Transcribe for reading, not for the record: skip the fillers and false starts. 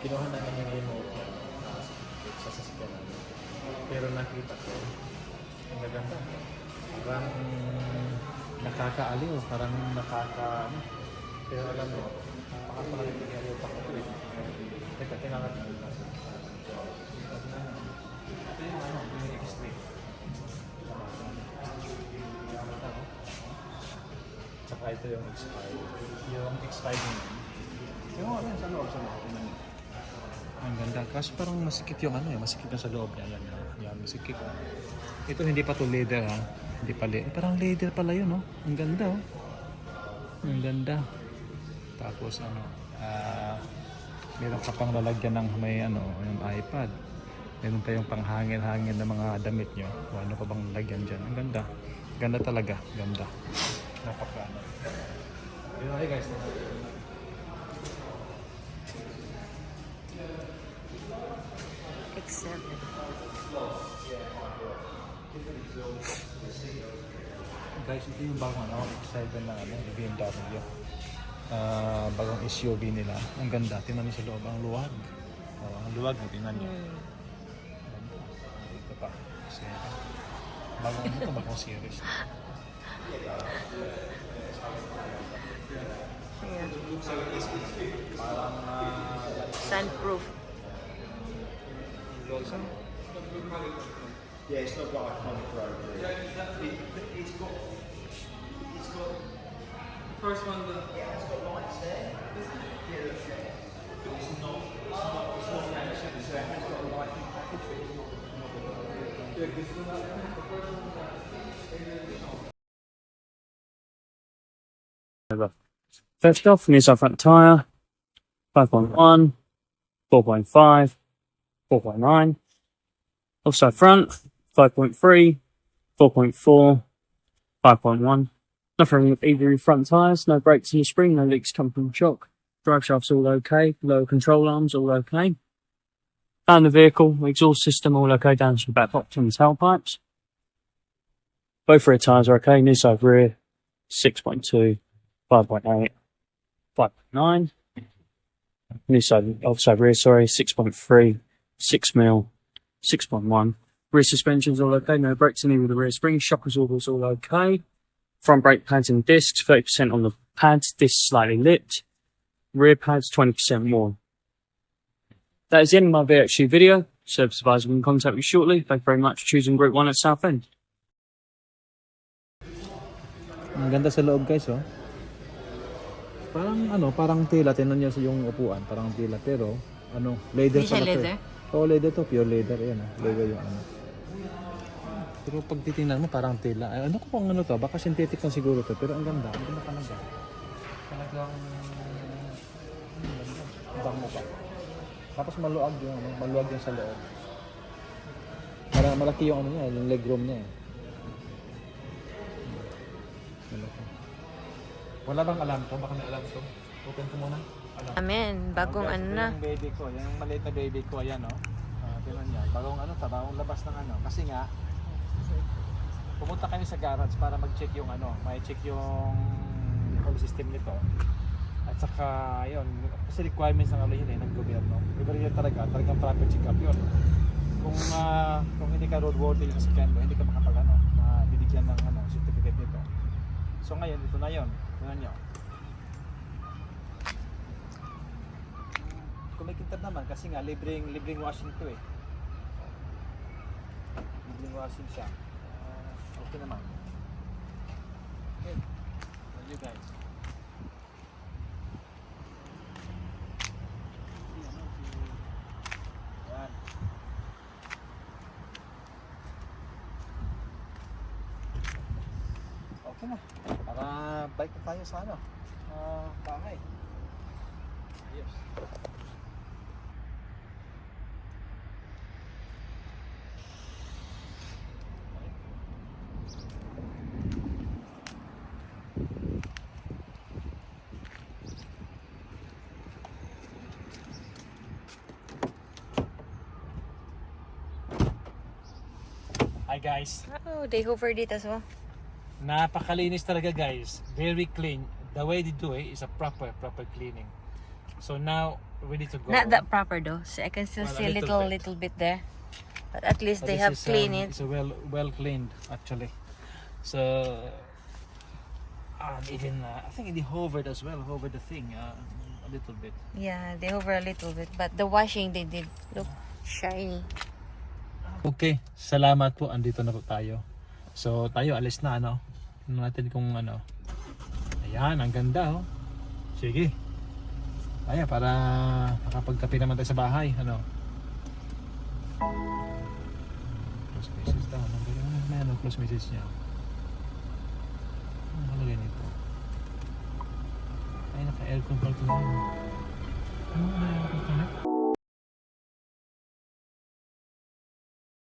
kinuha namin yung remote yan sa sasakyan namin. Pero nakita ko, ang gaganda. Parang nakakaaliw, parang ano. Pero alam mo, parang nangyari pa ko rin. Teka, tinangat na nila. Ito yung ano, yung X-ray. Tsaka ito yung X5. Yung X5 nyo. Yung ano sa loob, ang ganda. Kaso parang masikip yung ano eh, masikip na sa loob niya. Yan, masikip. Ito hindi pa to leather ha. Hindi pa leather. Parang leather pala yun oh. Ang ganda oh. Ang ganda. Tapos ano, meron ka pang lalagyan ng may ano, yung iPad. Meron pa yung panghangin-hangin na mga damit nyo. O ano pa bang lalagyan dyan. Ang ganda. Ganda talaga. Ganda. Napakano. Yun okay guys. X7. Guys, ito yung bagong ano, X7 na ano, BMW. Bagong SUV nila. Ang ganda. Tingnan niyo sa loob. Ang luwag. Ang luwag. Tingnan niyo. Ito pa. Kasi, bagong series. Ayan. Parang Sunproof. Yeah, it's not got iconic road. it's got the first one. Yeah, it's got lights there. Yeah, look, but it's not fancy. It's got a lighting package, but it's not. Yeah, because the first one. First off, new side front tyre, 5.1, 4.5, 4.9. Also front, 5.3, 4.4, 5.1. Nothing wrong with either front tyres, no brakes in the spring, no leaks come from shock. Drive shaft's all okay, lower control arms all okay. Down the vehicle, exhaust system all okay down to the back box and the tailpipes. Both rear tyres are okay, new side rear, 6.2, 5.8, 5.9. New side, outside rear, sorry, 6.3, 6mm, 6.1. Rear suspension's all okay, no brakes in either the rear springs, shock absorbers all okay. Front brake pads and discs, 30% on the pads, discs slightly lipped. Rear pads, 20% worn. That is the end of my VXU video. Service advisor will contact you shortly. Thank you very much for choosing Group 1 at Southend. Ang ganda sa loob guys oh. Parang ano, parang tela, tinan niyo yung upuan, parang tela pero ano, leather Hindi siya pala to. leather? Oo, leather to, pure leather yan ah. Leather yung ano. Pero pag titingnan mo parang tela. Ay, ano ko kung ano to? Baka synthetic lang siguro to, pero ang ganda talaga. Talagang bango pa. Tapos maluwag yung ano, maluwag yung sa loob. Malaki yung ano niya, yung legroom niya eh. Malaki. Wala bang alam to? Baka may alam to. Open ko muna. Alam. Amen. Bagong Guys, ano ito na. yung baby ko. Yan yung maliit na baby ko. Ayan o. Tingnan niya. Bagong ano ta, bagong labas ng ano. Kasi nga, pumunta kami sa garage para mag-check yung ano. May check yung whole system nito. At saka, yun. Kasi requirements ng ano yun eh, ng gobyerno. Iba rin yun talagang proper check-up yun. Kung hindi ka roadworthy yung sasakyan mo, hindi ka makapag ano, mabibigyan ng ano, certificate nito. So ngayon, ito na yun. Tingnan nyo. Kumikintab naman kasi nga libreng washing to eh. Libreng washing siya. Okay naman. Okay. So you guys. Yan. Okay na. Para bike na tayo sa ano. Bahay. Yes. Hi guys. Oh, they hover dito so. Napakalinis talaga guys. Very clean. The way they do it is a proper cleaning. So now ready to go. Not that proper though. So I can still Well, a see a little little bit there. But at least But they this have is, cleaned it. It's a well cleaned actually. So even I think they hovered as well, hovered the thing a little bit. Yeah, they over a little bit. But the washing they did look shiny. Okay, salamat po. Andito na po tayo. So tayo alis na, ano. Tingnan natin kung ano. Ayan, ang ganda, oh. Sige. Ayan, para makapagkape naman tayo sa bahay, ano. Close message daw. May ano, close message niya. Ano kalagay nito? Ay, naka-aircon pala ito. Ano, naka-aircon pala?